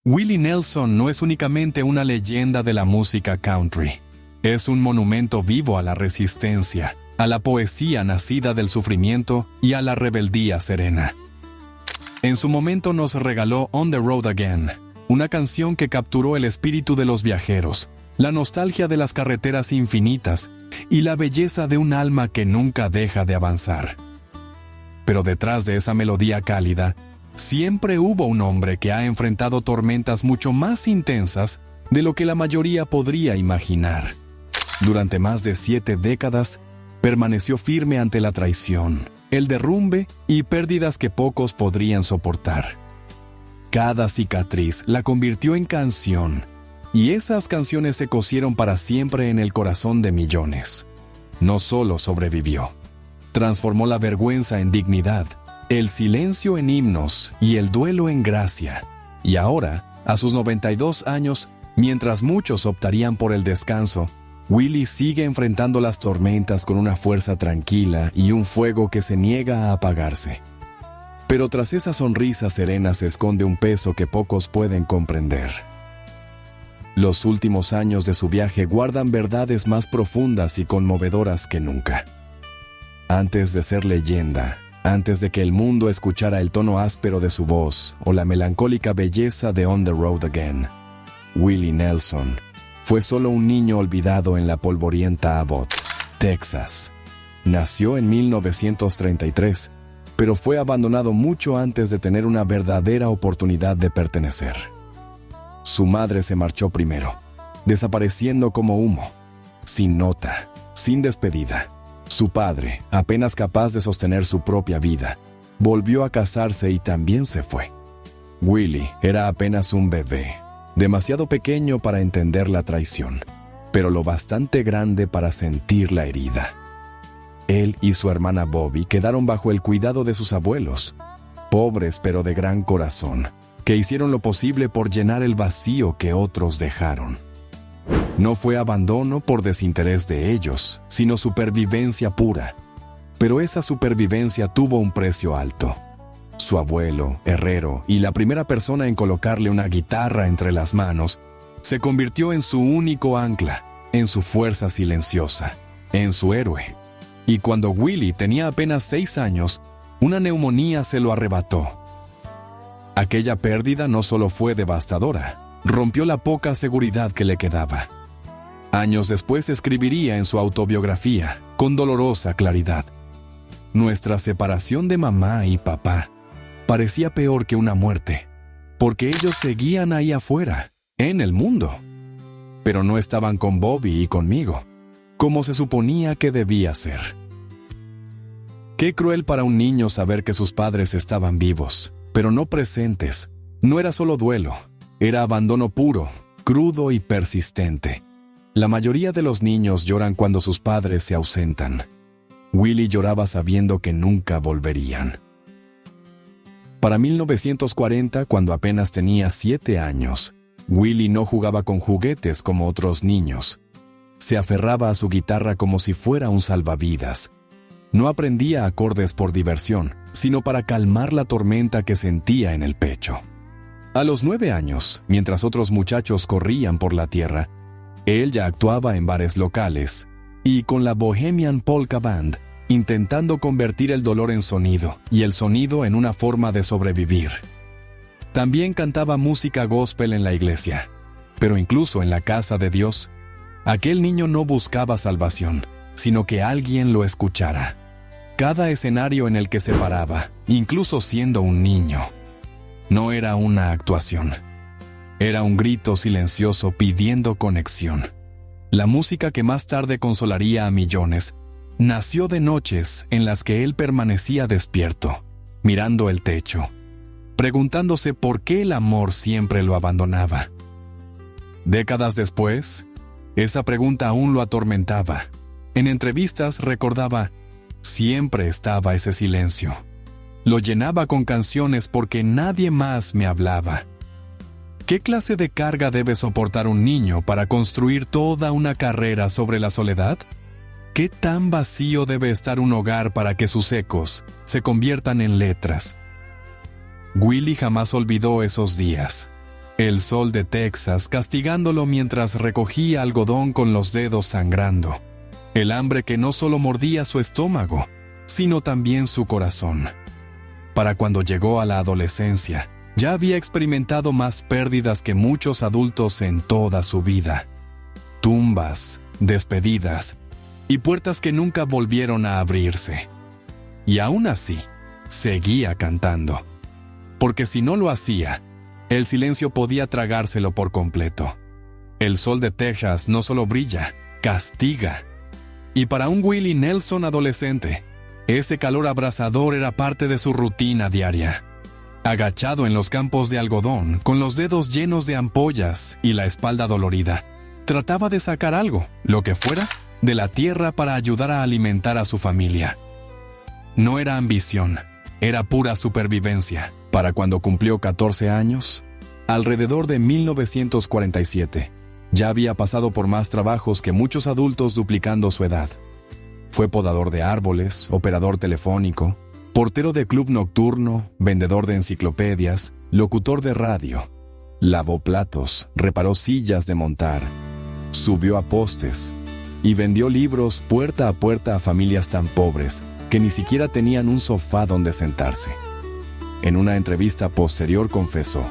Willie Nelson no es únicamente una leyenda de la música country. Es un monumento vivo a la resistencia, a la poesía nacida del sufrimiento y a la rebeldía serena. En su momento nos regaló On the Road Again, una canción que capturó el espíritu de los viajeros, la nostalgia de las carreteras infinitas y la belleza de un alma que nunca deja de avanzar. Pero detrás de esa melodía cálida, siempre hubo un hombre que ha enfrentado tormentas mucho más intensas de lo que la mayoría podría imaginar. Durante más de 7 décadas, permaneció firme ante la traición, el derrumbe y pérdidas que pocos podrían soportar. Cada cicatriz la convirtió en canción, y esas canciones se cosieron para siempre en el corazón de millones. No solo sobrevivió, transformó la vergüenza en dignidad, el silencio en himnos y el duelo en gracia. Y ahora, a sus 92 años, mientras muchos optarían por el descanso, Willie sigue enfrentando las tormentas con una fuerza tranquila y un fuego que se niega a apagarse. Pero tras esa sonrisa serena se esconde un peso que pocos pueden comprender. Los últimos años de su viaje guardan verdades más profundas y conmovedoras que nunca. Antes de ser leyenda, antes de que el mundo escuchara el tono áspero de su voz o la melancólica belleza de On the Road Again, Willie Nelson fue solo un niño olvidado en la polvorienta Abbott, Texas. Nació en 1933, pero fue abandonado mucho antes de tener una verdadera oportunidad de pertenecer. Su madre se marchó primero, desapareciendo como humo, sin nota, sin despedida. Su padre, apenas capaz de sostener su propia vida, volvió a casarse y también se fue. Willie era apenas un bebé, demasiado pequeño para entender la traición, pero lo bastante grande para sentir la herida. Él y su hermana Bobby quedaron bajo el cuidado de sus abuelos, pobres pero de gran corazón, que hicieron lo posible por llenar el vacío que otros dejaron. No fue abandono por desinterés de ellos, sino supervivencia pura. Pero esa supervivencia tuvo un precio alto. Su abuelo, herrero y la primera persona en colocarle una guitarra entre las manos, se convirtió en su único ancla, en su fuerza silenciosa, en su héroe. Y cuando Willie tenía apenas 6 años, una neumonía se lo arrebató. Aquella pérdida no solo fue devastadora, rompió la poca seguridad que le quedaba. Años después escribiría en su autobiografía, con dolorosa claridad: nuestra separación de mamá y papá parecía peor que una muerte, porque ellos seguían ahí afuera, en el mundo. Pero no estaban con Bobby y conmigo, como se suponía que debía ser. Qué cruel para un niño saber que sus padres estaban vivos, pero no presentes. No era solo duelo, era abandono puro, crudo y persistente. La mayoría de los niños lloran cuando sus padres se ausentan. Willie lloraba sabiendo que nunca volverían. Para 1940, cuando apenas tenía 7 años, Willie no jugaba con juguetes como otros niños. Se aferraba a su guitarra como si fuera un salvavidas. No aprendía acordes por diversión, sino para calmar la tormenta que sentía en el pecho. A los 9 años, mientras otros muchachos corrían por la tierra, él ya actuaba en bares locales y con la Bohemian Polka Band, intentando convertir el dolor en sonido y el sonido en una forma de sobrevivir. También cantaba música gospel en la iglesia, pero incluso en la casa de Dios, aquel niño no buscaba salvación, sino que alguien lo escuchara. Cada escenario en el que se paraba, incluso siendo un niño, no era una actuación. Era un grito silencioso pidiendo conexión. La música que más tarde consolaría a millones nació de noches en las que él permanecía despierto, mirando el techo, preguntándose por qué el amor siempre lo abandonaba. Décadas después, esa pregunta aún lo atormentaba. En entrevistas recordaba: siempre estaba ese silencio. Lo llenaba con canciones porque nadie más me hablaba. ¿Qué clase de carga debe soportar un niño para construir toda una carrera sobre la soledad? ¿Qué tan vacío debe estar un hogar para que sus ecos se conviertan en letras? Willie jamás olvidó esos días. el sol de Texas castigándolo mientras recogía algodón con los dedos sangrando. El hambre que no solo mordía su estómago, sino también su corazón. Para cuando llegó a la adolescencia, ya había experimentado más pérdidas que muchos adultos en toda su vida. Tumbas, despedidas y puertas que nunca volvieron a abrirse. Y aún así, seguía cantando. Porque si no lo hacía, el silencio podía tragárselo por completo. El sol de Texas no solo brilla, castiga. Y para un Willie Nelson adolescente, ese calor abrasador era parte de su rutina diaria. Agachado en los campos de algodón, con los dedos llenos de ampollas y la espalda dolorida, trataba de sacar algo, lo que fuera, de la tierra para ayudar a alimentar a su familia. No era ambición, era pura supervivencia. Para cuando cumplió 14 años, alrededor de 1947, ya había pasado por más trabajos que muchos adultos duplicando su edad. Fue podador de árboles, operador telefónico, portero de club nocturno, vendedor de enciclopedias, locutor de radio. Lavó platos, reparó sillas de montar, subió a postes y vendió libros puerta a puerta a familias tan pobres que ni siquiera tenían un sofá donde sentarse. En una entrevista posterior confesó: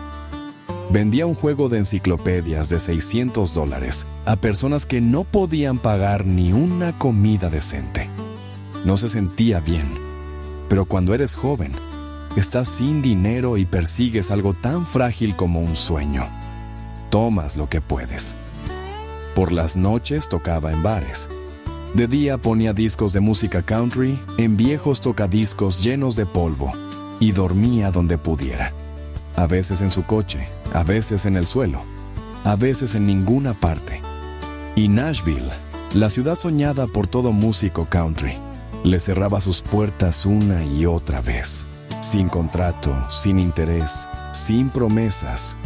vendía un juego de enciclopedias de $600 a personas que no podían pagar ni una comida decente. No se sentía bien, pero cuando eres joven, estás sin dinero y persigues algo tan frágil como un sueño. Tomas lo que puedes. Por las noches tocaba en bares. De día ponía discos de música country en viejos tocadiscos llenos de polvo y dormía donde pudiera. A veces en su coche, a veces en el suelo, a veces en ninguna parte. Y Nashville, la ciudad soñada por todo músico country, le cerraba sus puertas una y otra vez. Sin contrato, sin interés, sin promesas,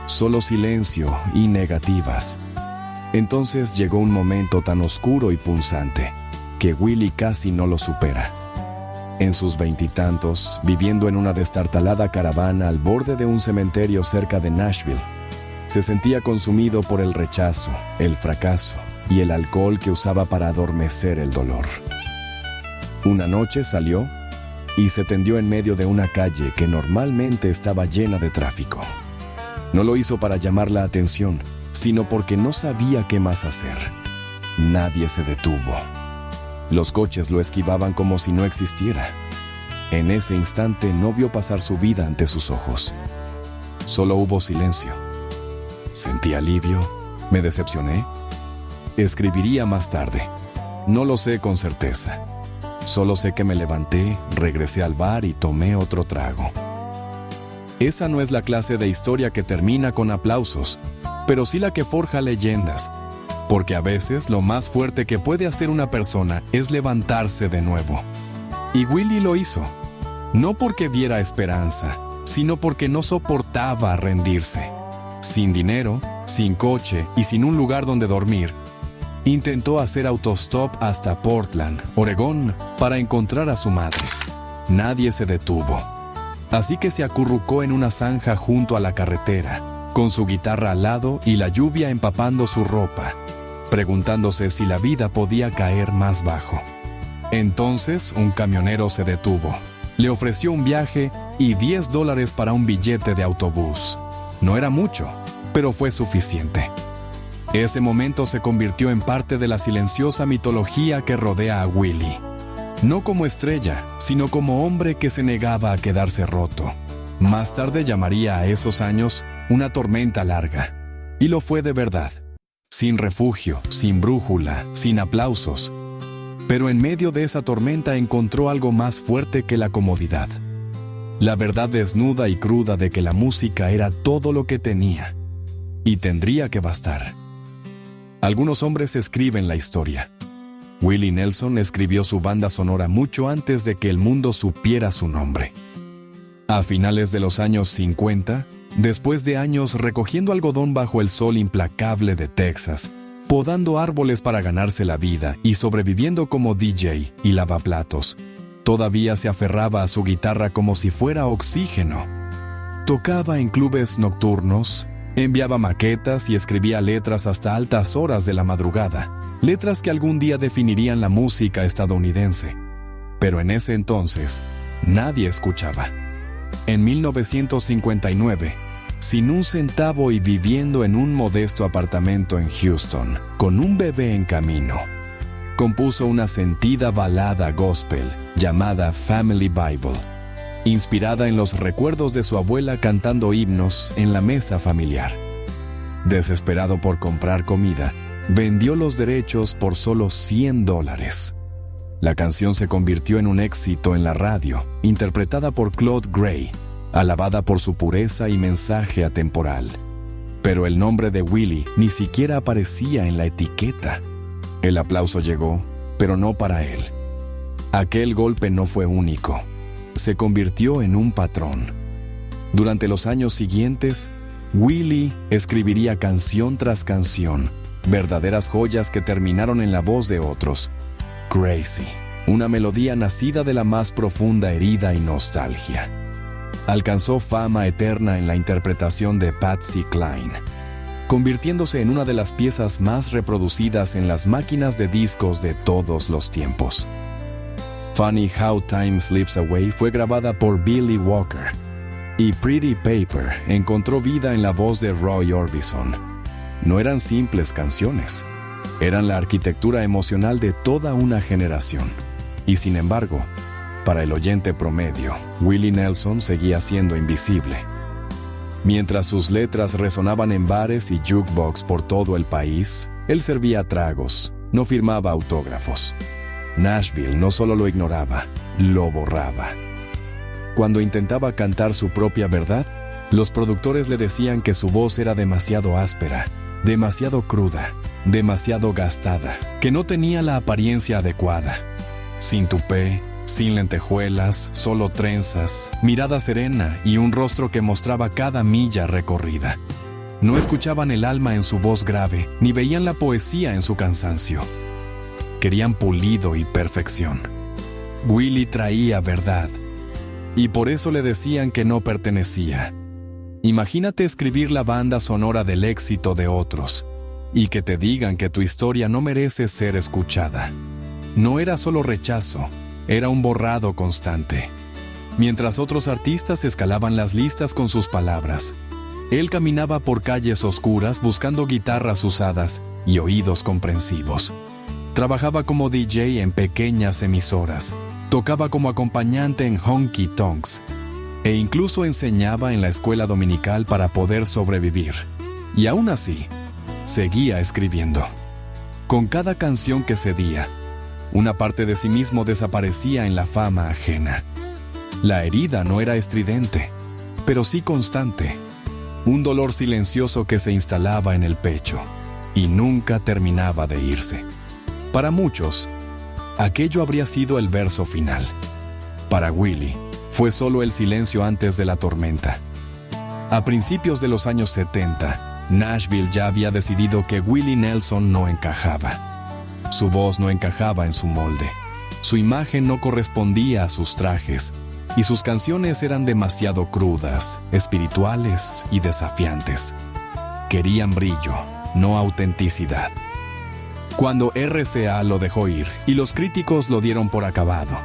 solo silencio y negativas. Entonces llegó un momento tan oscuro y punzante que Willie casi no lo supera. En sus veintitantos, viviendo en una destartalada caravana al borde de un cementerio cerca de Nashville, se sentía consumido por el rechazo, el fracaso y el alcohol que usaba para adormecer el dolor. Una noche salió y se tendió en medio de una calle que normalmente estaba llena de tráfico. No lo hizo para llamar la atención, sino porque no sabía qué más hacer. Nadie se detuvo. Los coches lo esquivaban como si no existiera. En ese instante no vio pasar su vida ante sus ojos. Solo hubo silencio. ¿Sentí alivio? ¿Me decepcioné? Escribiría más tarde. No lo sé con certeza. Solo sé que me levanté, regresé al bar y tomé otro trago. Esa no es la clase de historia que termina con aplausos, pero sí la que forja leyendas. Porque a veces lo más fuerte que puede hacer una persona es levantarse de nuevo. Y Willie lo hizo. No porque viera esperanza, sino porque no soportaba rendirse. Sin dinero, sin coche y sin un lugar donde dormir, intentó hacer autostop hasta Portland, Oregón, para encontrar a su madre. Nadie se detuvo. Así que se acurrucó en una zanja junto a la carretera, con su guitarra al lado y la lluvia empapando su ropa, preguntándose si la vida podía caer más bajo. Entonces un camionero se detuvo. Le ofreció un viaje y $10 para un billete de autobús. No era mucho, pero fue suficiente. Ese momento se convirtió en parte de la silenciosa mitología que rodea a Willie. No como estrella, sino como hombre que se negaba a quedarse roto. Más tarde llamaría a esos años una tormenta larga. Y lo fue de verdad. Sin refugio, sin brújula, sin aplausos. Pero en medio de esa tormenta encontró algo más fuerte que la comodidad. La verdad desnuda y cruda de que la música era todo lo que tenía. Y tendría que bastar. Algunos hombres escriben la historia. Willie Nelson escribió su banda sonora mucho antes de que el mundo supiera su nombre. A finales de los años 50, después de años recogiendo algodón bajo el sol implacable de Texas, podando árboles para ganarse la vida y sobreviviendo como DJ y lavaplatos, todavía se aferraba a su guitarra como si fuera oxígeno. Tocaba en clubes nocturnos, Enviaba maquetas y escribía letras hasta altas horas de la madrugada, letras que algún día definirían la música estadounidense. Pero en ese entonces, nadie escuchaba. En 1959, sin un centavo y viviendo en un modesto apartamento en Houston, con un bebé en camino, compuso una sentida balada gospel llamada Family Bible, inspirada en los recuerdos de su abuela cantando himnos en la mesa familiar. Desesperado por comprar comida, vendió los derechos por solo $100. La canción se convirtió en un éxito en la radio, interpretada por Claude Gray, alabada por su pureza y mensaje atemporal. Pero el nombre de Willie ni siquiera aparecía en la etiqueta. El aplauso llegó, pero no para él. Aquel golpe no fue único. Se convirtió en un patrón. Durante los años siguientes, Willie escribiría canción tras canción, verdaderas joyas que terminaron en la voz de otros. Crazy, una melodía nacida de la más profunda herida y nostalgia. Alcanzó fama eterna en la interpretación de Patsy Cline, convirtiéndose en una de las piezas más reproducidas en las máquinas de discos de todos los tiempos. Funny How Time Slips Away fue grabada por Billy Walker, y Pretty Paper encontró vida en la voz de Roy Orbison. No eran simples canciones, eran la arquitectura emocional de toda una generación. Y sin embargo, para el oyente promedio, Willie Nelson seguía siendo invisible. Mientras sus letras resonaban en bares y jukebox por todo el país, él servía tragos, no firmaba autógrafos. Nashville no solo lo ignoraba, lo borraba. Cuando intentaba cantar su propia verdad, los productores le decían que su voz era demasiado áspera, demasiado cruda, demasiado gastada, que no tenía la apariencia adecuada. Sin tupé, sin lentejuelas, solo trenzas, mirada serena y un rostro que mostraba cada milla recorrida. No escuchaban el alma en su voz grave, ni veían la poesía en su cansancio. Querían pulido y perfección. Willie traía verdad, y por eso le decían que no pertenecía. Imagínate escribir la banda sonora del éxito de otros, y que te digan que tu historia no merece ser escuchada. No era solo rechazo, era un borrado constante. Mientras otros artistas escalaban las listas con sus palabras, él caminaba por calles oscuras buscando guitarras usadas y oídos comprensivos. Trabajaba como DJ en pequeñas emisoras, tocaba como acompañante en honky tonks e incluso enseñaba en la escuela dominical para poder sobrevivir. Y aún así, seguía escribiendo. Con cada canción que cedía, una parte de sí mismo desaparecía en la fama ajena. La herida no era estridente, pero sí constante. Un dolor silencioso que se instalaba en el pecho y nunca terminaba de irse. Para muchos, aquello habría sido el verso final. Para Willie, fue solo el silencio antes de la tormenta. A principios de los años 70, Nashville ya había decidido que Willie Nelson no encajaba. Su voz no encajaba en su molde. Su imagen no correspondía a sus trajes, y sus canciones eran demasiado crudas, espirituales y desafiantes. Querían brillo, no autenticidad. Cuando RCA lo dejó ir y los críticos lo dieron por acabado,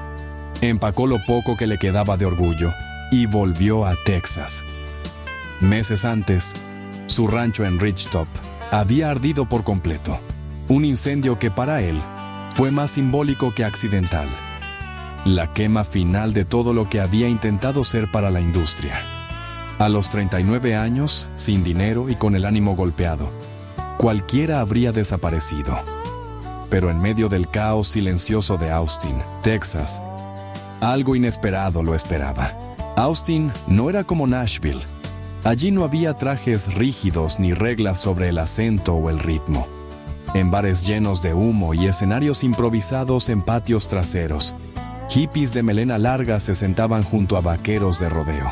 empacó lo poco que le quedaba de orgullo y volvió a Texas. Meses antes, su rancho en Ridgetop había ardido por completo, un incendio que para él fue más simbólico que accidental. La quema final de todo lo que había intentado ser para la industria. A los 39 años, sin dinero y con el ánimo golpeado, cualquiera habría desaparecido. Pero en medio del caos silencioso de Austin, Texas, algo inesperado lo esperaba. Austin no era como Nashville. Allí no había trajes rígidos ni reglas sobre el acento o el ritmo. En bares llenos de humo y escenarios improvisados en patios traseros, hippies de melena larga se sentaban junto a vaqueros de rodeo.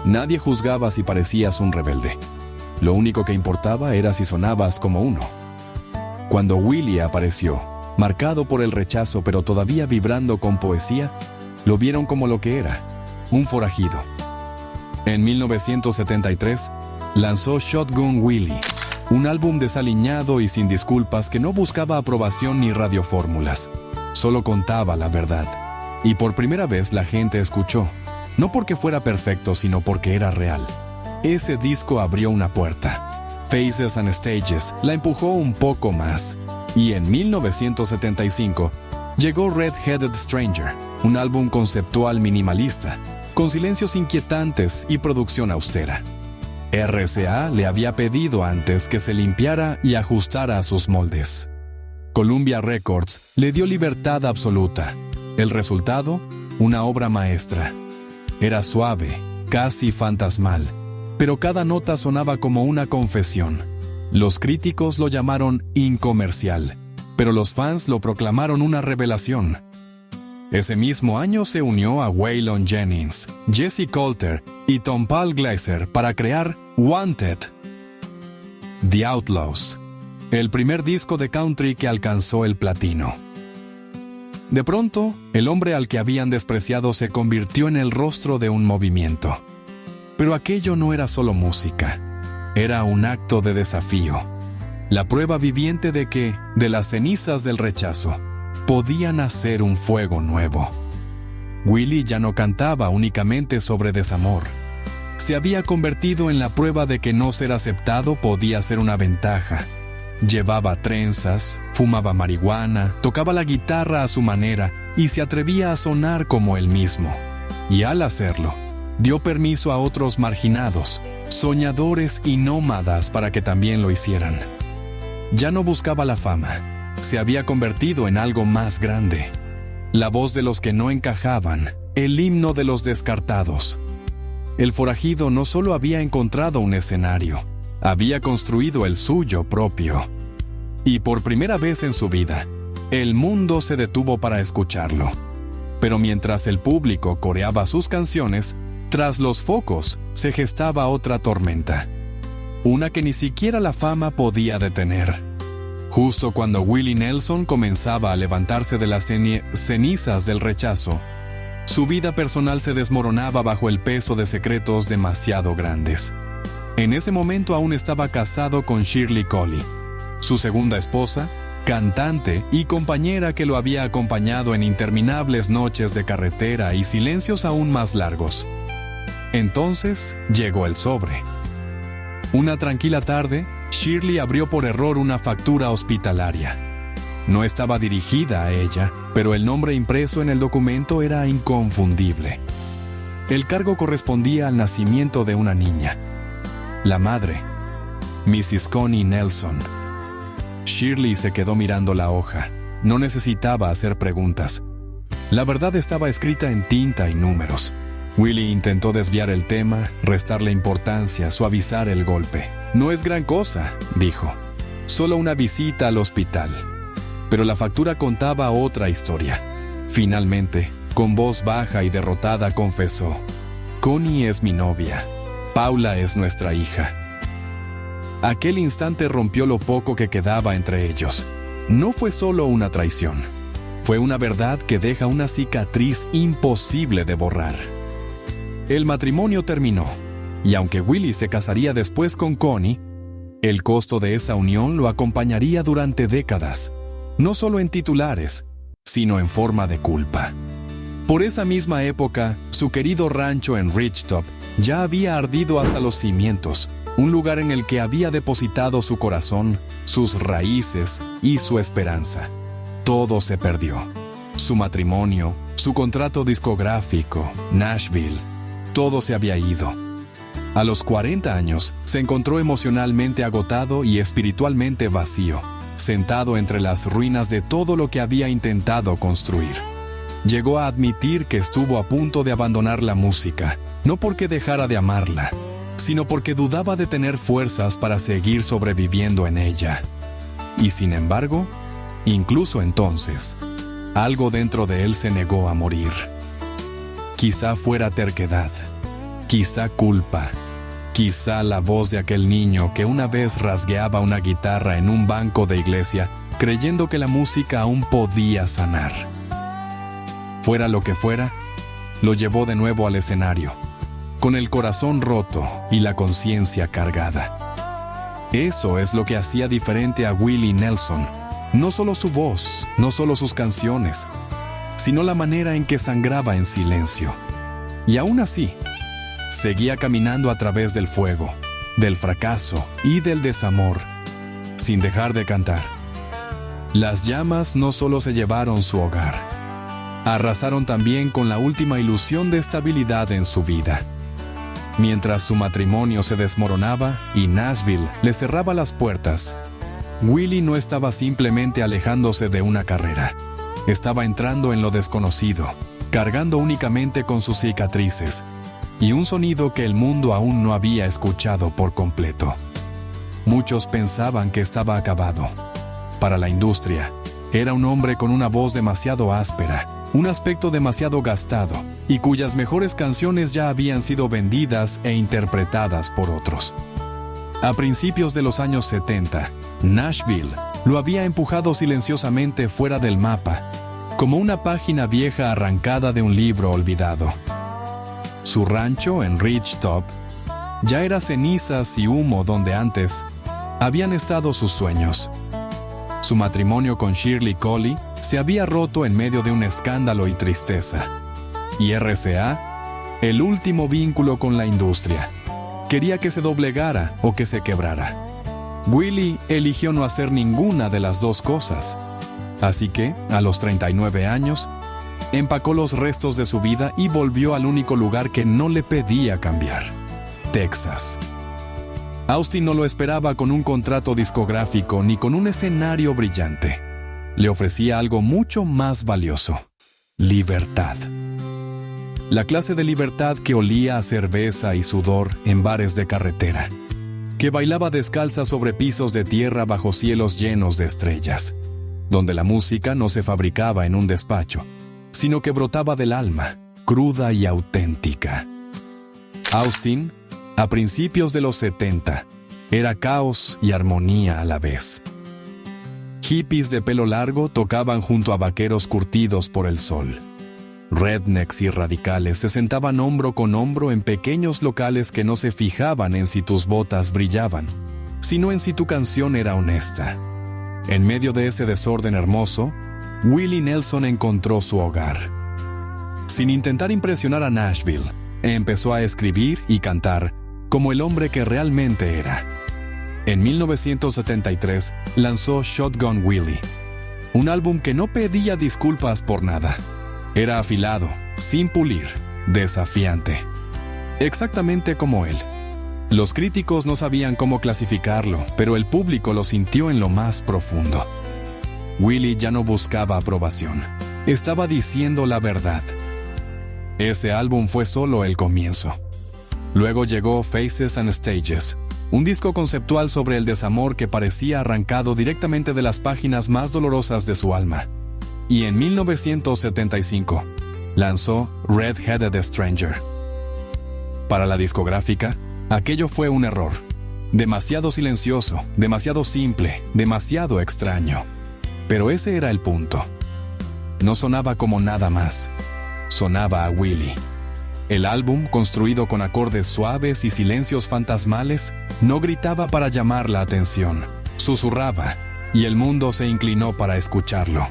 Nadie juzgaba si parecías un rebelde. Lo único que importaba era si sonabas como uno. Cuando Willie apareció, marcado por el rechazo pero todavía vibrando con poesía, lo vieron como lo que era, un forajido. En 1973, lanzó Shotgun Willie, un álbum desaliñado y sin disculpas que no buscaba aprobación ni radiofórmulas. Solo contaba la verdad. Y por primera vez la gente escuchó, no porque fuera perfecto, sino porque era real. Ese disco abrió una puerta. Faces and Stages la empujó un poco más. Y en 1975 llegó Red-Headed Stranger, un álbum conceptual minimalista, con silencios inquietantes y producción austera. RCA le había pedido antes que se limpiara y ajustara a sus moldes. Columbia Records le dio libertad absoluta. El resultado, una obra maestra. Era suave, casi fantasmal, pero cada nota sonaba como una confesión. Los críticos lo llamaron incomercial, pero los fans lo proclamaron una revelación. Ese mismo año se unió a Waylon Jennings, Jesse Coulter y Tom Paul Glaser para crear Wanted. The Outlaws, el primer disco de country que alcanzó el platino. De pronto, el hombre al que habían despreciado se convirtió en el rostro de un movimiento. Pero aquello no era solo música, era un acto de desafío. La prueba viviente de que, de las cenizas del rechazo, podía nacer un fuego nuevo. Willie ya no cantaba únicamente sobre desamor. Se había convertido en la prueba de que no ser aceptado podía ser una ventaja. Llevaba trenzas, fumaba marihuana, tocaba la guitarra a su manera y se atrevía a sonar como él mismo. Y al hacerlo, dio permiso a otros marginados, soñadores y nómadas para que también lo hicieran. Ya no buscaba la fama. Se había convertido en algo más grande. La voz de los que no encajaban, el himno de los descartados. El forajido no solo había encontrado un escenario, había construido el suyo propio. Y por primera vez en su vida, el mundo se detuvo para escucharlo. Pero mientras el público coreaba sus canciones, tras los focos se gestaba otra tormenta. Una que ni siquiera la fama podía detener. Justo cuando Willie Nelson comenzaba a levantarse de las cenizas del rechazo, su vida personal se desmoronaba bajo el peso de secretos demasiado grandes. En ese momento aún estaba casado con Shirley Collie, su segunda esposa, cantante y compañera que lo había acompañado en interminables noches de carretera y silencios aún más largos. Entonces llegó el sobre. Una tranquila tarde, Shirley abrió por error una factura hospitalaria. No estaba dirigida a ella, pero el nombre impreso en el documento era inconfundible. El cargo correspondía al nacimiento de una niña. La madre, Mrs. Connie Nelson. Shirley se quedó mirando la hoja. No necesitaba hacer preguntas. La verdad estaba escrita en tinta y números. Willie intentó desviar el tema, restarle importancia, suavizar el golpe. No es gran cosa, dijo. Solo una visita al hospital. Pero la factura contaba otra historia. Finalmente, con voz baja y derrotada, confesó: Connie es mi novia. Paula es nuestra hija. Aquel instante rompió lo poco que quedaba entre ellos. No fue solo una traición. Fue una verdad que deja una cicatriz imposible de borrar. El matrimonio terminó, y aunque Willie se casaría después con Connie, el costo de esa unión lo acompañaría durante décadas, no solo en titulares, sino en forma de culpa. Por esa misma época, su querido rancho en Ridgetop ya había ardido hasta los cimientos, un lugar en el que había depositado su corazón, sus raíces y su esperanza. Todo se perdió. Su matrimonio, su contrato discográfico, Nashville, todo se había ido. A los 40 años, se encontró emocionalmente agotado y espiritualmente vacío, sentado entre las ruinas de todo lo que había intentado construir. Llegó a admitir que estuvo a punto de abandonar la música, no porque dejara de amarla, sino porque dudaba de tener fuerzas para seguir sobreviviendo en ella. Y sin embargo, incluso entonces, algo dentro de él se negó a morir. Quizá fuera terquedad, quizá culpa, quizá la voz de aquel niño que una vez rasgueaba una guitarra en un banco de iglesia, creyendo que la música aún podía sanar. Fuera lo que fuera, lo llevó de nuevo al escenario. con el corazón roto y la conciencia cargada. Eso es lo que hacía diferente a Willie Nelson. No solo su voz, no solo sus canciones, sino la manera en que sangraba en silencio. Y aún así, seguía caminando a través del fuego, del fracaso y del desamor, sin dejar de cantar. Las llamas no solo se llevaron su hogar, arrasaron también con la última ilusión de estabilidad en su vida. Mientras su matrimonio se desmoronaba y Nashville le cerraba las puertas, Willie no estaba simplemente alejándose de una carrera. Estaba entrando en lo desconocido, cargando únicamente con sus cicatrices y un sonido que el mundo aún no había escuchado por completo. Muchos pensaban que estaba acabado. Para la industria, era un hombre con una voz demasiado áspera, un aspecto demasiado gastado y cuyas mejores canciones ya habían sido vendidas e interpretadas por otros. A principios de los años 70, Nashville lo había empujado silenciosamente fuera del mapa, como una página vieja arrancada de un libro olvidado. Su rancho en Ridgetop ya era cenizas y humo donde antes habían estado sus sueños. Su matrimonio con Shirley Collie se había roto en medio de un escándalo y tristeza. Y RCA, el último vínculo con la industria, quería que se doblegara o que se quebrara. Willie eligió no hacer ninguna de las dos cosas. Así que, a los 39 años, empacó los restos de su vida y volvió al único lugar que no le pedía cambiar: Texas. Austin no lo esperaba con un contrato discográfico ni con un escenario brillante. Le ofrecía algo mucho más valioso: libertad. La clase de libertad que olía a cerveza y sudor en bares de carretera, que bailaba descalza sobre pisos de tierra bajo cielos llenos de estrellas, donde la música no se fabricaba en un despacho, sino que brotaba del alma, cruda y auténtica. Austin, a principios de los 70, era caos y armonía a la vez. Hippies de pelo largo tocaban junto a vaqueros curtidos por el sol. Rednecks y radicales se sentaban hombro con hombro en pequeños locales que no se fijaban en si tus botas brillaban, sino en si tu canción era honesta. En medio de ese desorden hermoso, Willie Nelson encontró su hogar. Sin intentar impresionar a Nashville, empezó a escribir y cantar como el hombre que realmente era. En 1973 lanzó Shotgun Willie, un álbum que no pedía disculpas por nada. Era afilado, sin pulir, desafiante. Exactamente como él. Los críticos no sabían cómo clasificarlo, pero el público lo sintió en lo más profundo. Willie ya no buscaba aprobación. Estaba diciendo la verdad. Ese álbum fue solo el comienzo. Luego llegó Faces and Stages, un disco conceptual sobre el desamor que parecía arrancado directamente de las páginas más dolorosas de su alma. Y en 1975 lanzó Red-Headed Stranger. Para la discográfica, aquello fue un error. Demasiado silencioso, demasiado simple, demasiado extraño. Pero ese era el punto. No sonaba como nada más. Sonaba a Willie. El álbum, construido con acordes suaves y silencios fantasmales, no gritaba para llamar la atención. Susurraba, y el mundo se inclinó para escucharlo.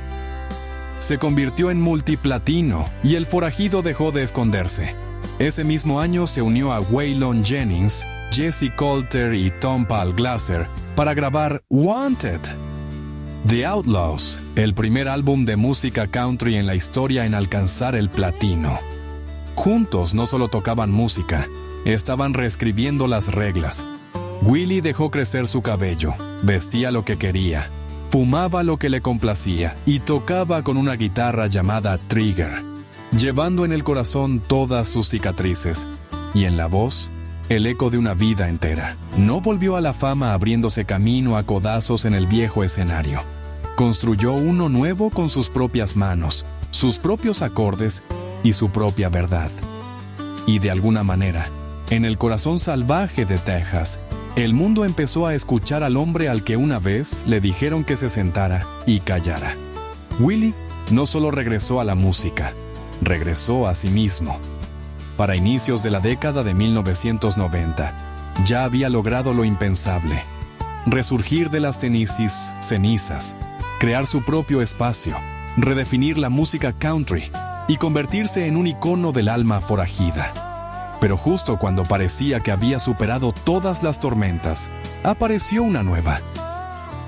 Se convirtió en multiplatino y el forajido dejó de esconderse. Ese mismo año se unió a Waylon Jennings, Jesse Coulter y Tom Paul Glasser para grabar Wanted. The Outlaws, el primer álbum de música country en la historia en alcanzar el platino. Juntos no solo tocaban música, estaban reescribiendo las reglas. Willie dejó crecer su cabello, vestía lo que quería, fumaba lo que le complacía y tocaba con una guitarra llamada Trigger, llevando en el corazón todas sus cicatrices y en la voz el eco de una vida entera. No volvió a la fama abriéndose camino a codazos en el viejo escenario. Construyó uno nuevo con sus propias manos, sus propios acordes y su propia verdad. Y de alguna manera, en el corazón salvaje de Texas, el mundo empezó a escuchar al hombre al que una vez le dijeron que se sentara y callara. Willie no solo regresó a la música, regresó a sí mismo. Para inicios de la década de 1990, ya había logrado lo impensable: resurgir de las cenizas, crear su propio espacio, redefinir la música country y convertirse en un icono del alma forajida. Pero justo cuando parecía que había superado todas las tormentas, apareció una nueva.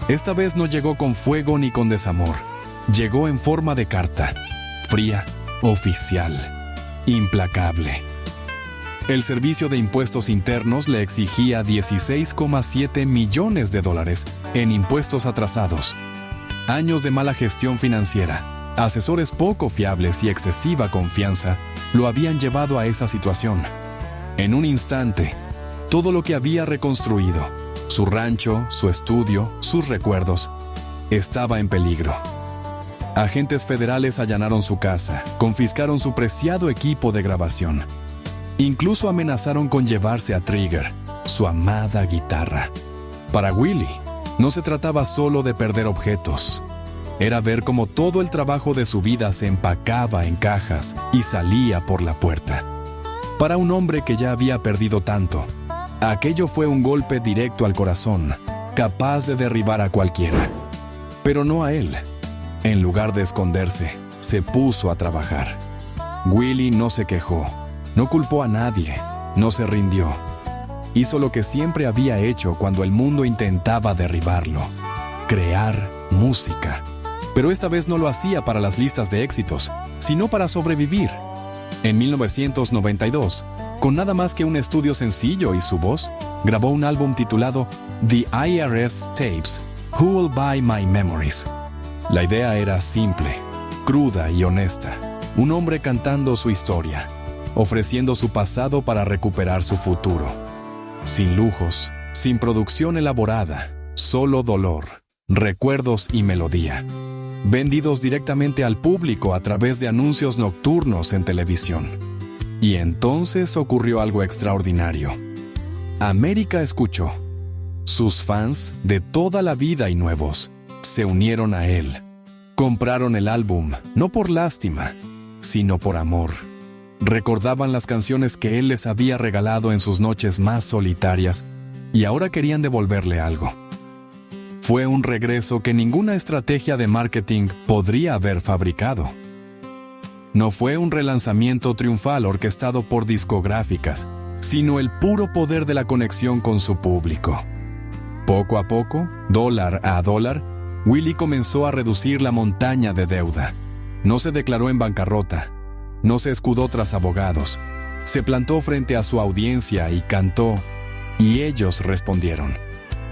Esta vez no llegó con fuego ni con desamor. Llegó en forma de carta, fría, oficial, implacable. El Servicio de Impuestos Internos le exigía $16,7 millones en impuestos atrasados. Años de mala gestión financiera, asesores poco fiables y excesiva confianza lo habían llevado a esa situación. En un instante, todo lo que había reconstruido, su rancho, su estudio, sus recuerdos, estaba en peligro. Agentes federales allanaron su casa, confiscaron su preciado equipo de grabación. Incluso amenazaron con llevarse a Trigger, su amada guitarra. Para Willie, no se trataba solo de perder objetos. Era ver cómo todo el trabajo de su vida se empacaba en cajas y salía por la puerta. Para un hombre que ya había perdido tanto, aquello fue un golpe directo al corazón, capaz de derribar a cualquiera. Pero no a él. En lugar de esconderse, se puso a trabajar. Willie no se quejó, no culpó a nadie, no se rindió. Hizo lo que siempre había hecho cuando el mundo intentaba derribarlo: crear música. Pero esta vez no lo hacía para las listas de éxitos, sino para sobrevivir. En 1992, con nada más que un estudio sencillo y su voz, grabó un álbum titulado The IRS Tapes, Who Will Buy My Memories. La idea era simple, cruda y honesta. Un hombre cantando su historia, ofreciendo su pasado para recuperar su futuro. Sin lujos, sin producción elaborada, solo dolor, recuerdos y melodía. Vendidos directamente al público a través de anuncios nocturnos en televisión. Y entonces ocurrió algo extraordinario. América escuchó. Sus fans de toda la vida y nuevos se unieron a él. Compraron el álbum, no por lástima, sino por amor. Recordaban las canciones que él les había regalado en sus noches más solitarias y ahora querían devolverle algo. Fue un regreso que ninguna estrategia de marketing podría haber fabricado. No fue un relanzamiento triunfal orquestado por discográficas, sino el puro poder de la conexión con su público. Poco a poco, dólar a dólar, Willie comenzó a reducir la montaña de deuda. No se declaró en bancarrota, no se escudó tras abogados. Se plantó frente a su audiencia y cantó, y ellos respondieron.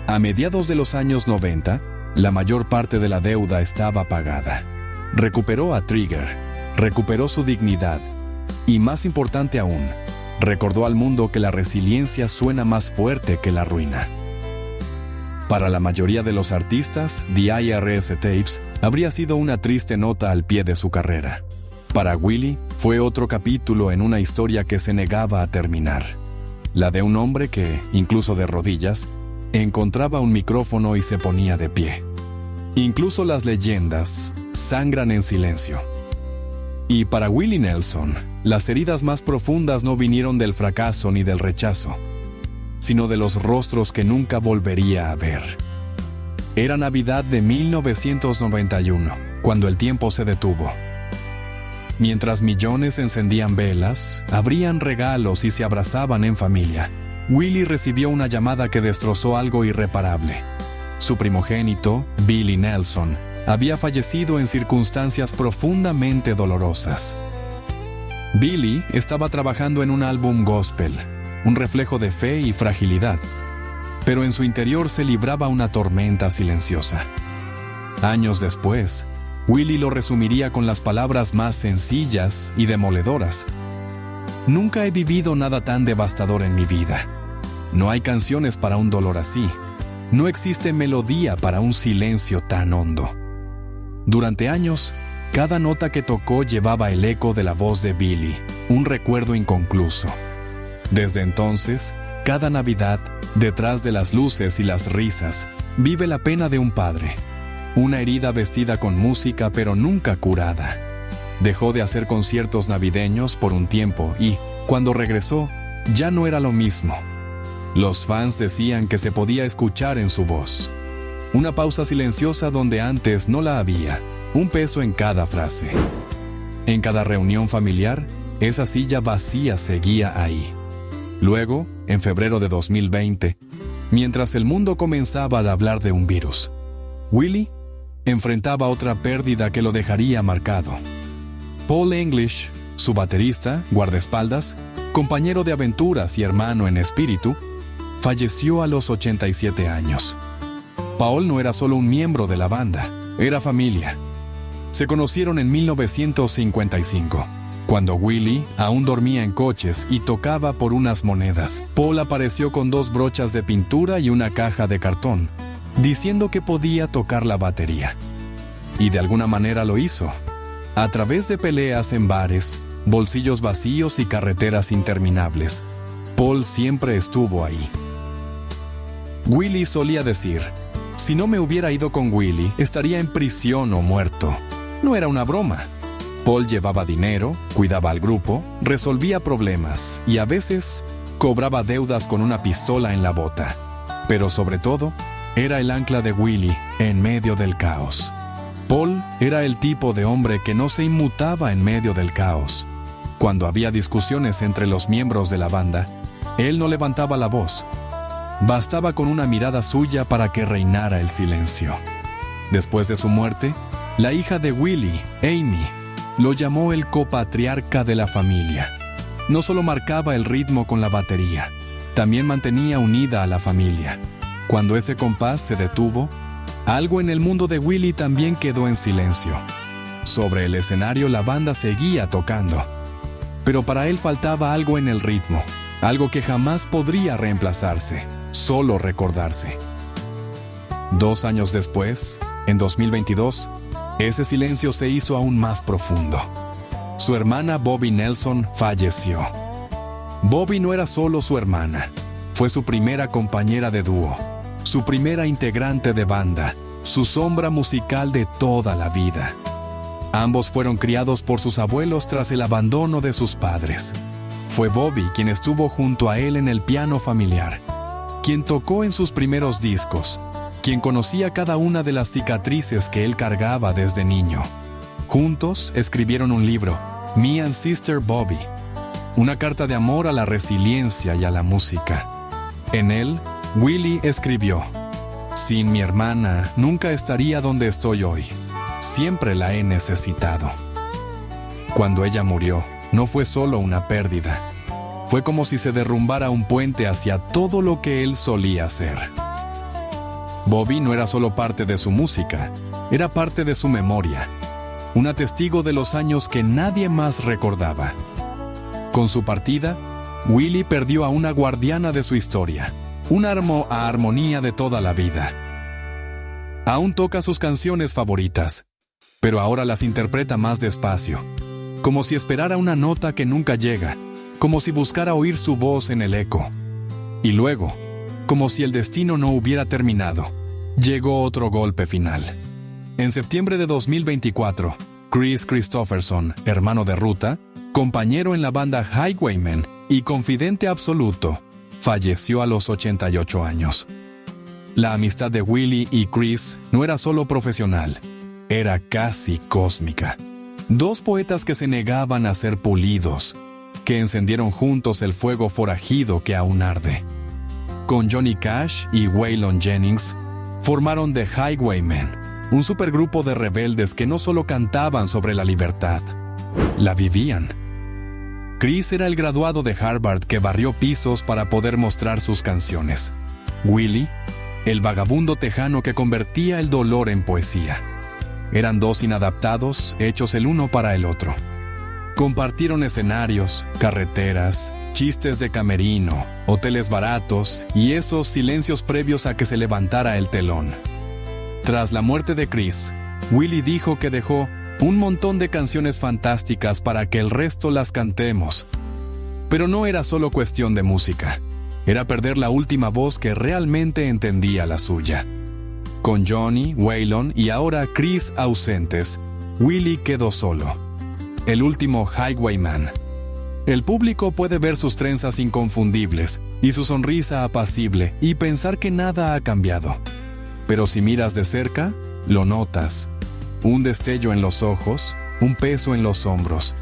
A mediados de los años 90, la mayor parte de la deuda estaba pagada. Recuperó a Trigger, recuperó su dignidad y, más importante aún, recordó al mundo que la resiliencia suena más fuerte que la ruina. Para la mayoría de los artistas, The IRS Tapes habría sido una triste nota al pie de su carrera. Para Willie, fue otro capítulo en una historia que se negaba a terminar. La de un hombre que, incluso de rodillas, encontraba un micrófono y se ponía de pie. Incluso las leyendas sangran en silencio. Y para Willie Nelson, las heridas más profundas no vinieron del fracaso ni del rechazo, sino de los rostros que nunca volvería a ver. Era Navidad de 1991, cuando el tiempo se detuvo. Mientras millones encendían velas, abrían regalos y se abrazaban en familia, Willie recibió una llamada que destrozó algo irreparable. Su primogénito, Billy Nelson, había fallecido en circunstancias profundamente dolorosas. Billy estaba trabajando en un álbum gospel, un reflejo de fe y fragilidad, pero en su interior se libraba una tormenta silenciosa. Años después, Willie lo resumiría con las palabras más sencillas y demoledoras. Nunca he vivido nada tan devastador en mi vida. No hay canciones para un dolor así. No existe melodía para un silencio tan hondo. Durante años, cada nota que tocó llevaba el eco de la voz de Billy, un recuerdo inconcluso. Desde entonces, cada Navidad, detrás de las luces y las risas, vive la pena de un padre. Una herida vestida con música pero nunca curada. Dejó de hacer conciertos navideños por un tiempo y, Cuando regresó, ya no era lo mismo. Los fans decían que se podía escuchar en su voz. Una pausa silenciosa donde antes no la había, un peso en cada frase. En cada reunión familiar, esa silla vacía seguía ahí. Luego, en febrero de 2020, mientras el mundo comenzaba a hablar de un virus, Willie enfrentaba otra pérdida que lo dejaría marcado. Paul English, su baterista, guardaespaldas, compañero de aventuras y hermano en espíritu, falleció a los 87 años. Paul no era solo un miembro de la banda, era familia. Se conocieron en 1955, cuando Willie aún dormía en coches y tocaba por unas monedas. Paul apareció con 2 brochas de pintura y una caja de cartón, diciendo que podía tocar la batería. Y de alguna manera lo hizo. A través de peleas en bares, bolsillos vacíos y carreteras interminables, Paul siempre estuvo ahí. Willie solía decir: si no me hubiera ido con Willie, estaría en prisión o muerto. No era una broma. Paul llevaba dinero, cuidaba al grupo, resolvía problemas y a veces cobraba deudas con una pistola en la bota. Pero sobre todo, era el ancla de Willie en medio del caos. Paul era el tipo de hombre que no se inmutaba en medio del caos. Cuando había discusiones entre los miembros de la banda, él no levantaba la voz. Bastaba con una mirada suya para que reinara el silencio. Después de su muerte, la hija de Willie, Amy, lo llamó el copatriarca de la familia. No solo marcaba el ritmo con la batería, también mantenía unida a la familia. Cuando ese compás se detuvo, algo en el mundo de Willie también quedó en silencio. Sobre el escenario la banda seguía tocando, pero para él faltaba algo en el ritmo, algo que jamás podría reemplazarse, solo recordarse. 2 años después, en 2022, ese silencio se hizo aún más profundo. Su hermana Bobby Nelson falleció. Bobby no era solo su hermana, fue su primera compañera de dúo, su primera integrante de banda, su sombra musical de toda la vida. Ambos fueron criados por sus abuelos tras el abandono de sus padres. Fue Bobby quien estuvo junto a él en el piano familiar, quien tocó en sus primeros discos, quien conocía cada una de las cicatrices que él cargaba desde niño. Juntos escribieron un libro, Me and Sister Bobby, una carta de amor a la resiliencia y a la música. En él, Willie escribió: sin mi hermana nunca estaría donde estoy hoy. Siempre la he necesitado. Cuando ella murió, no fue solo una pérdida. Fue como si se derrumbara un puente hacia todo lo que él solía hacer. Bobby no era solo parte de su música, era parte de su memoria, una testigo de los años que nadie más recordaba. Con su partida, Willie perdió a una guardiana de su historia, un armonía de toda la vida. Aún toca sus canciones favoritas, pero ahora las interpreta más despacio, como si esperara una nota que nunca llega, como si buscara oír su voz en el eco. Y luego, como si el destino no hubiera terminado, llegó otro golpe final. En septiembre de 2024, Kris Kristofferson, hermano de Ruta, compañero en la banda Highwaymen y confidente absoluto, falleció a los 88 años. La amistad de Willie y Kris no era solo profesional, era casi cósmica. 2 poetas que se negaban a ser pulidos, que encendieron juntos el fuego forajido que aún arde. Con Johnny Cash y Waylon Jennings, formaron The Highwaymen, un supergrupo de rebeldes que no solo cantaban sobre la libertad, la vivían. Kris era el graduado de Harvard que barrió pisos para poder mostrar sus canciones. Willie, el vagabundo tejano que convertía el dolor en poesía. Eran 2 inadaptados, hechos el uno para el otro. Compartieron escenarios, carreteras, chistes de camerino, hoteles baratos y esos silencios previos a que se levantara el telón. Tras la muerte de Kris, Willie dijo que dejó un montón de canciones fantásticas para que el resto las cantemos. Pero no era solo cuestión de música, era perder la última voz que realmente entendía la suya. Con Johnny, Waylon y ahora Kris ausentes, Willie quedó solo. El último Highwayman. El público puede ver sus trenzas inconfundibles y su sonrisa apacible y pensar que nada ha cambiado. Pero si miras de cerca, lo notas. Un destello en los ojos, un peso en los hombros.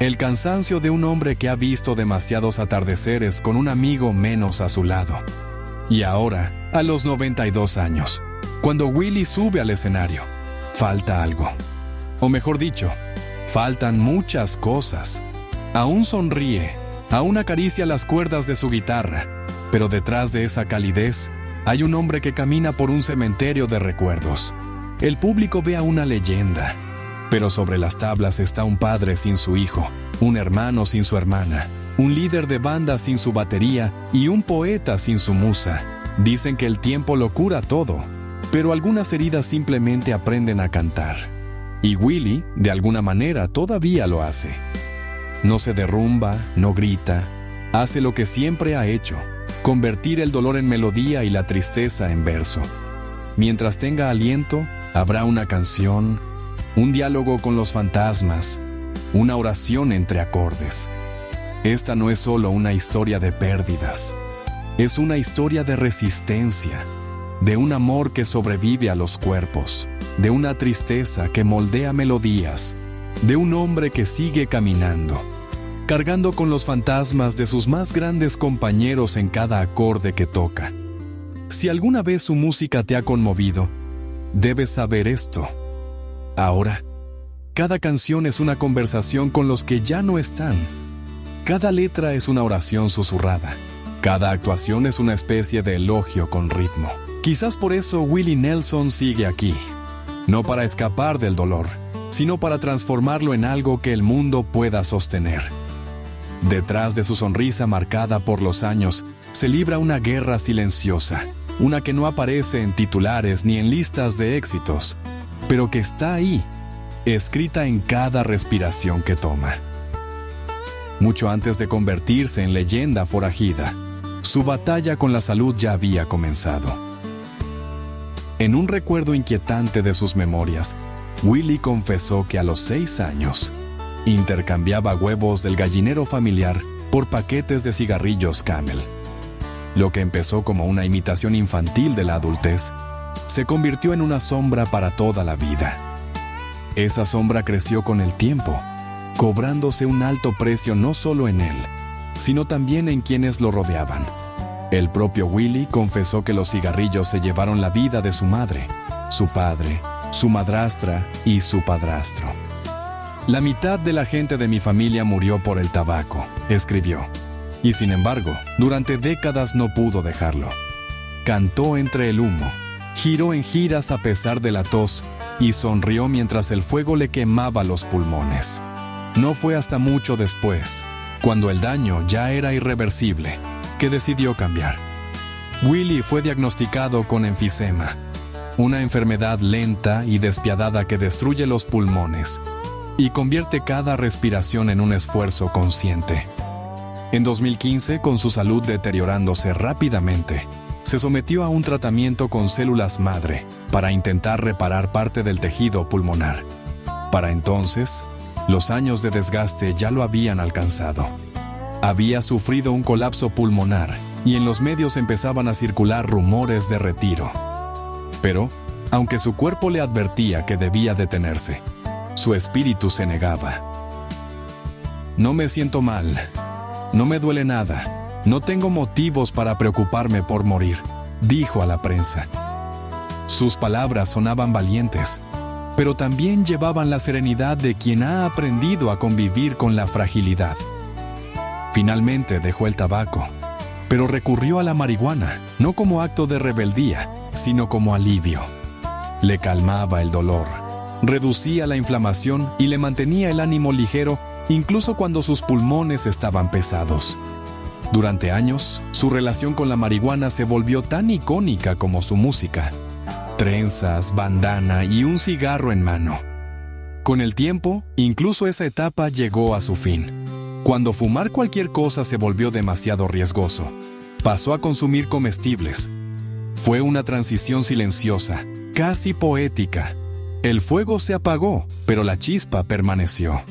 El cansancio de un hombre que ha visto demasiados atardeceres con un amigo menos a su lado. Y ahora, a los 92 años, cuando Willie sube al escenario, falta algo. O mejor dicho, faltan muchas cosas. Aún sonríe, aún acaricia las cuerdas de su guitarra, pero detrás de esa calidez hay un hombre que camina por un cementerio de recuerdos. El público ve a una leyenda, pero sobre las tablas está un padre sin su hijo, un hermano sin su hermana, un líder de banda sin su batería y un poeta sin su musa. Dicen que el tiempo lo cura todo, pero algunas heridas simplemente aprenden a cantar. Y Willie, de alguna manera, todavía lo hace. No se derrumba, no grita, hace lo que siempre ha hecho, convertir el dolor en melodía y la tristeza en verso. Mientras tenga aliento, habrá una canción, un diálogo con los fantasmas, una oración entre acordes. Esta no es solo una historia de pérdidas, es una historia de resistencia, de un amor que sobrevive a los cuerpos, de una tristeza que moldea melodías, de un hombre que sigue caminando, cargando con los fantasmas de sus más grandes compañeros en cada acorde que toca. Si alguna vez su música te ha conmovido, debes saber esto. Ahora, cada canción es una conversación con los que ya no están. Cada letra es una oración susurrada. Cada actuación es una especie de elogio con ritmo. Quizás por eso Willie Nelson sigue aquí. No para escapar del dolor, sino para transformarlo en algo que el mundo pueda sostener. Detrás de su sonrisa marcada por los años, se libra una guerra silenciosa, una que no aparece en titulares ni en listas de éxitos, pero que está ahí, escrita en cada respiración que toma. Mucho antes de convertirse en leyenda forajida, su batalla con la salud ya había comenzado. En un recuerdo inquietante de sus memorias, Willie confesó que a los 6 años intercambiaba huevos del gallinero familiar por paquetes de cigarrillos Camel. Lo que empezó como una imitación infantil de la adultez, se convirtió en una sombra para toda la vida. Esa sombra creció con el tiempo, cobrándose un alto precio no solo en él, sino también en quienes lo rodeaban. El propio Willie confesó que los cigarrillos se llevaron la vida de su madre, su padre, su madrastra y su padrastro. La mitad de la gente de mi familia murió por el tabaco, escribió. Y sin embargo, durante décadas no pudo dejarlo. Cantó entre el humo, giró en giras a pesar de la tos y sonrió mientras el fuego le quemaba los pulmones. No fue hasta mucho después, cuando el daño ya era irreversible, que decidió cambiar. Willie fue diagnosticado con enfisema, una enfermedad lenta y despiadada que destruye los pulmones y convierte cada respiración en un esfuerzo consciente. En 2015, con su salud deteriorándose rápidamente, se sometió a un tratamiento con células madre para intentar reparar parte del tejido pulmonar. Para entonces, los años de desgaste ya lo habían alcanzado. Había sufrido un colapso pulmonar y en los medios empezaban a circular rumores de retiro. Pero, aunque su cuerpo le advertía que debía detenerse, su espíritu se negaba. No me siento mal, no me duele nada, no tengo motivos para preocuparme por morir, dijo a la prensa. Sus palabras sonaban valientes, pero también llevaban la serenidad de quien ha aprendido a convivir con la fragilidad. Finalmente dejó el tabaco, pero recurrió a la marihuana, no como acto de rebeldía, sino como alivio. Le calmaba el dolor, reducía la inflamación y le mantenía el ánimo ligero incluso cuando sus pulmones estaban pesados. Durante años, su relación con la marihuana se volvió tan icónica como su música. Trenzas, bandana y un cigarro en mano. Con el tiempo, incluso esa etapa llegó a su fin. Cuando fumar cualquier cosa se volvió demasiado riesgoso, pasó a consumir comestibles. Fue una transición silenciosa, casi poética. El fuego se apagó, pero la chispa permaneció.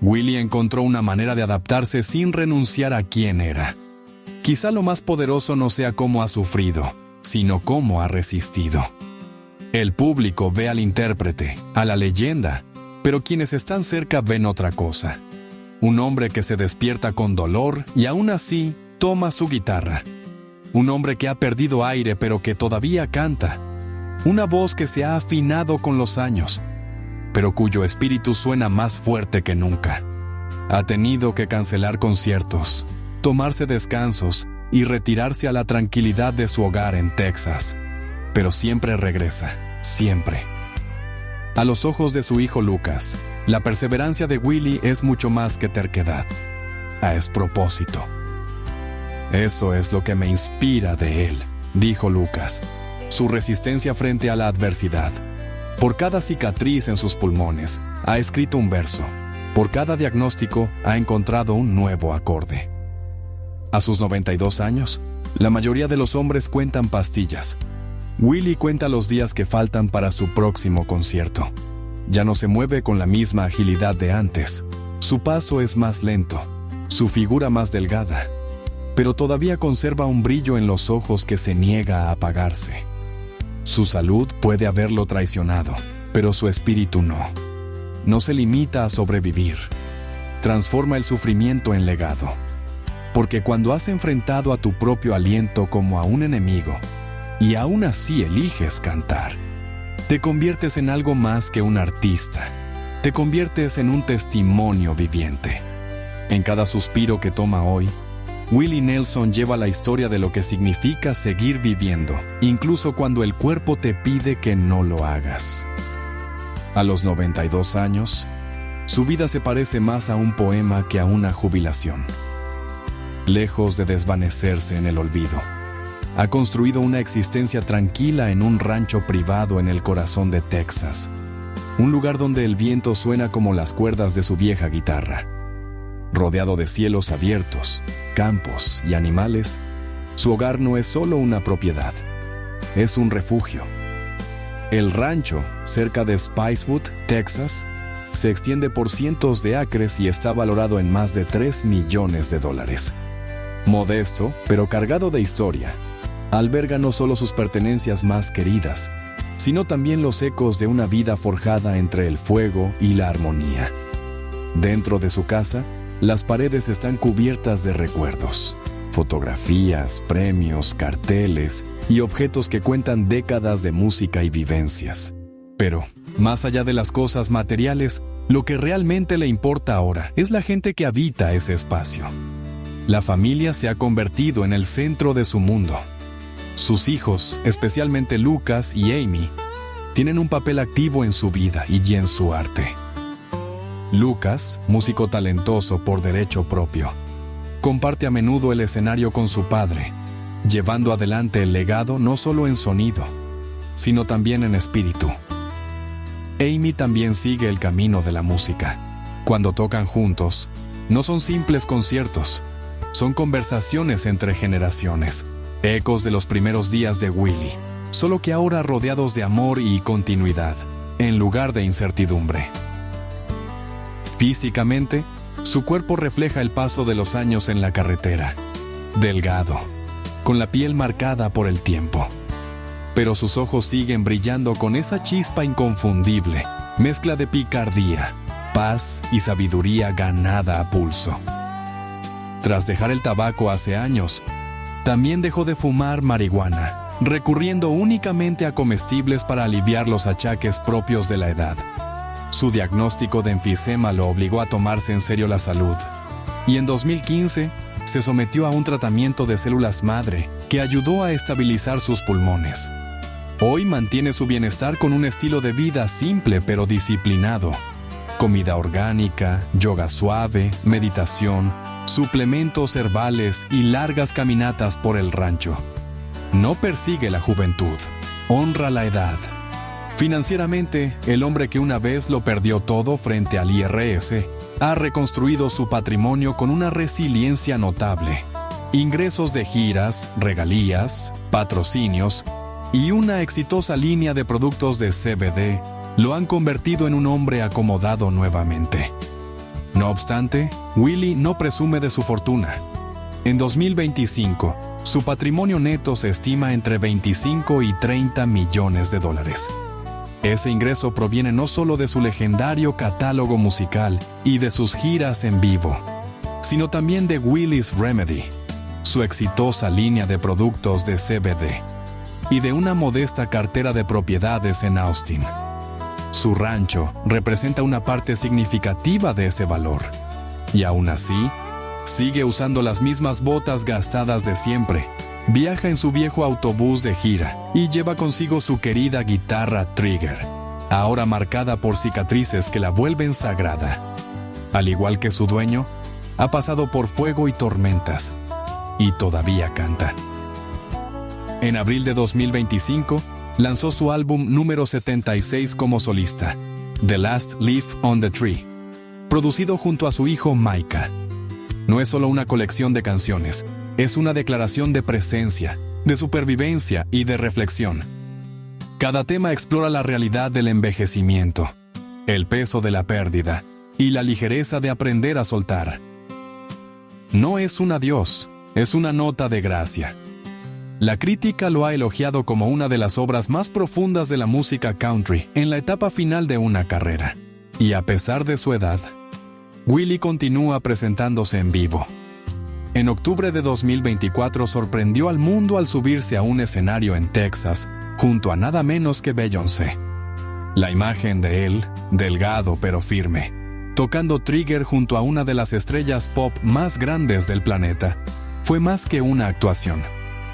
Willie encontró una manera de adaptarse sin renunciar a quién era. Quizá lo más poderoso no sea cómo ha sufrido, sino cómo ha resistido. El público ve al intérprete, a la leyenda, pero quienes están cerca ven otra cosa. Un hombre que se despierta con dolor y aún así toma su guitarra. Un hombre que ha perdido aire pero que todavía canta. Una voz que se ha afinado con los años, pero cuyo espíritu suena más fuerte que nunca. Ha tenido que cancelar conciertos, tomarse descansos y retirarse a la tranquilidad de su hogar en Texas. Pero siempre regresa, siempre. A los ojos de su hijo Lucas, la perseverancia de Willie es mucho más que terquedad. Es propósito. Eso es lo que me inspira de él, dijo Lucas. Su resistencia frente a la adversidad. Por cada cicatriz en sus pulmones, ha escrito un verso. Por cada diagnóstico, ha encontrado un nuevo acorde. A sus 92 años, la mayoría de los hombres cuentan pastillas. Willie cuenta los días que faltan para su próximo concierto. Ya no se mueve con la misma agilidad de antes. Su paso es más lento, su figura más delgada, pero todavía conserva un brillo en los ojos que se niega a apagarse. Su salud puede haberlo traicionado, pero su espíritu no. No se limita a sobrevivir. Transforma el sufrimiento en legado. Porque cuando has enfrentado a tu propio aliento como a un enemigo, y aún así eliges cantar, te conviertes en algo más que un artista. Te conviertes en un testimonio viviente. En cada suspiro que toma hoy, Willie Nelson lleva la historia de lo que significa seguir viviendo, incluso cuando el cuerpo te pide que no lo hagas. A los 92 años, su vida se parece más a un poema que a una jubilación. Lejos de desvanecerse en el olvido, ha construido una existencia tranquila en un rancho privado en el corazón de Texas, un lugar donde el viento suena como las cuerdas de su vieja guitarra. Rodeado de cielos abiertos, campos y animales, su hogar no es solo una propiedad, es un refugio. El rancho, cerca de Spicewood, Texas, se extiende por cientos de acres y está valorado en más de $3 millones. Modesto, pero cargado de historia, alberga no solo sus pertenencias más queridas, sino también los ecos de una vida forjada entre el fuego y la armonía. Dentro de su casa, las paredes están cubiertas de recuerdos, fotografías, premios, carteles y objetos que cuentan décadas de música y vivencias. Pero, más allá de las cosas materiales, lo que realmente le importa ahora es la gente que habita ese espacio. La familia se ha convertido en el centro de su mundo. Sus hijos, especialmente Lucas y Amy, tienen un papel activo en su vida y en su arte. Lucas, músico talentoso por derecho propio, comparte a menudo el escenario con su padre, llevando adelante el legado no solo en sonido, sino también en espíritu. Amy también sigue el camino de la música. Cuando tocan juntos, no son simples conciertos, son conversaciones entre generaciones, ecos de los primeros días de Willie, solo que ahora rodeados de amor y continuidad, en lugar de incertidumbre. Físicamente, su cuerpo refleja el paso de los años en la carretera, delgado, con la piel marcada por el tiempo. Pero sus ojos siguen brillando con esa chispa inconfundible, mezcla de picardía, paz y sabiduría ganada a pulso. Tras dejar el tabaco hace años, también dejó de fumar marihuana, recurriendo únicamente a comestibles para aliviar los achaques propios de la edad. Su diagnóstico de enfisema lo obligó a tomarse en serio la salud, y en 2015 se sometió a un tratamiento de células madre que ayudó a estabilizar sus pulmones. Hoy mantiene su bienestar con un estilo de vida simple pero disciplinado. Comida orgánica, yoga suave, meditación, suplementos herbales y largas caminatas por el rancho. No persigue la juventud, honra la edad. Financieramente, el hombre que una vez lo perdió todo frente al IRS, ha reconstruido su patrimonio con una resiliencia notable. Ingresos de giras, regalías, patrocinios y una exitosa línea de productos de CBD lo han convertido en un hombre acomodado nuevamente. No obstante, Willie no presume de su fortuna. En 2025, su patrimonio neto se estima entre 25 y 30 millones de dólares. Ese ingreso proviene no solo de su legendario catálogo musical y de sus giras en vivo, sino también de Willie's Remedy, su exitosa línea de productos de CBD, y de una modesta cartera de propiedades en Austin. Su rancho representa una parte significativa de ese valor, y aún así, sigue usando las mismas botas gastadas de siempre, viaja en su viejo autobús de gira y lleva consigo su querida guitarra Trigger, ahora marcada por cicatrices que la vuelven sagrada. Al igual que su dueño, ha pasado por fuego y tormentas, y todavía canta. En abril de 2025, lanzó su álbum número 76 como solista, The Last Leaf on the Tree, producido junto a su hijo Micah. No es solo una colección de canciones, es una declaración de presencia, de supervivencia y de reflexión. Cada tema explora la realidad del envejecimiento, el peso de la pérdida y la ligereza de aprender a soltar. No es un adiós, es una nota de gracia. La crítica lo ha elogiado como una de las obras más profundas de la música country en la etapa final de una carrera. Y a pesar de su edad, Willie continúa presentándose en vivo. En octubre de 2024 sorprendió al mundo al subirse a un escenario en Texas, junto a nada menos que Beyoncé. La imagen de él, delgado pero firme, tocando Trigger junto a una de las estrellas pop más grandes del planeta, fue más que una actuación.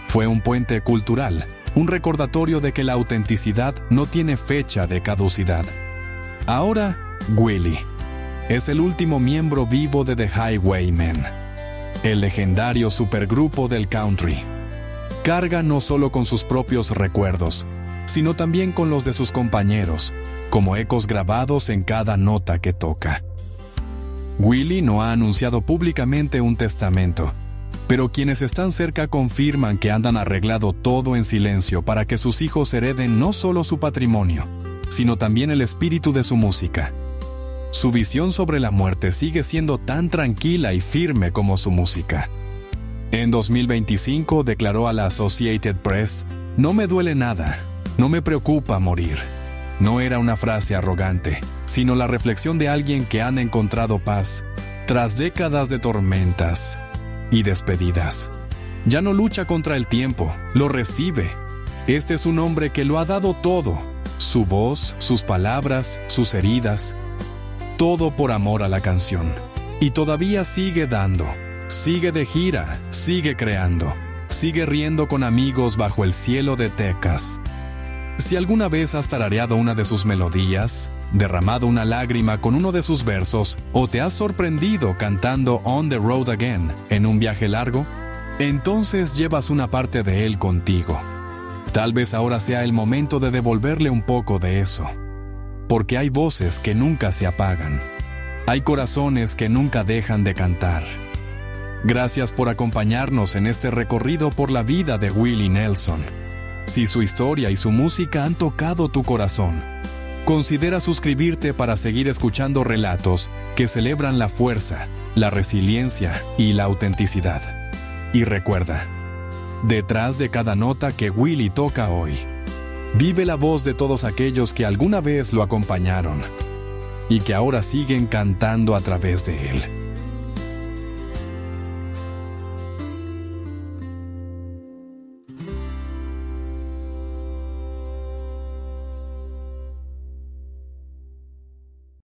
Fue un puente cultural, un recordatorio de que la autenticidad no tiene fecha de caducidad. Ahora, Willie es el último miembro vivo de The Highwaymen, el legendario supergrupo del country. Carga no solo con sus propios recuerdos, sino también con los de sus compañeros, como ecos grabados en cada nota que toca. Willie no ha anunciado públicamente un testamento, pero quienes están cerca confirman que han arreglado todo en silencio para que sus hijos hereden no solo su patrimonio, sino también el espíritu de su música. Su visión sobre la muerte sigue siendo tan tranquila y firme como su música. En 2025 declaró a la Associated Press: "No me duele nada, no me preocupa morir". No era una frase arrogante, sino la reflexión de alguien que ha encontrado paz tras décadas de tormentas y despedidas. Ya no lucha contra el tiempo, lo recibe. Este es un hombre que lo ha dado todo: su voz, sus palabras, sus heridas, todo por amor a la canción. Y todavía sigue dando, sigue de gira, sigue creando, sigue riendo con amigos bajo el cielo de Texas. Si alguna vez has tarareado una de sus melodías, derramado una lágrima con uno de sus versos, o te has sorprendido cantando On the Road Again en un viaje largo, entonces llevas una parte de él contigo. Tal vez ahora sea el momento de devolverle un poco de eso. Porque hay voces que nunca se apagan. Hay corazones que nunca dejan de cantar. Gracias por acompañarnos en este recorrido por la vida de Willie Nelson. Si su historia y su música han tocado tu corazón, considera suscribirte para seguir escuchando relatos que celebran la fuerza, la resiliencia y la autenticidad. Y recuerda, detrás de cada nota que Willie toca hoy, vive la voz de todos aquellos que alguna vez lo acompañaron y que ahora siguen cantando a través de él.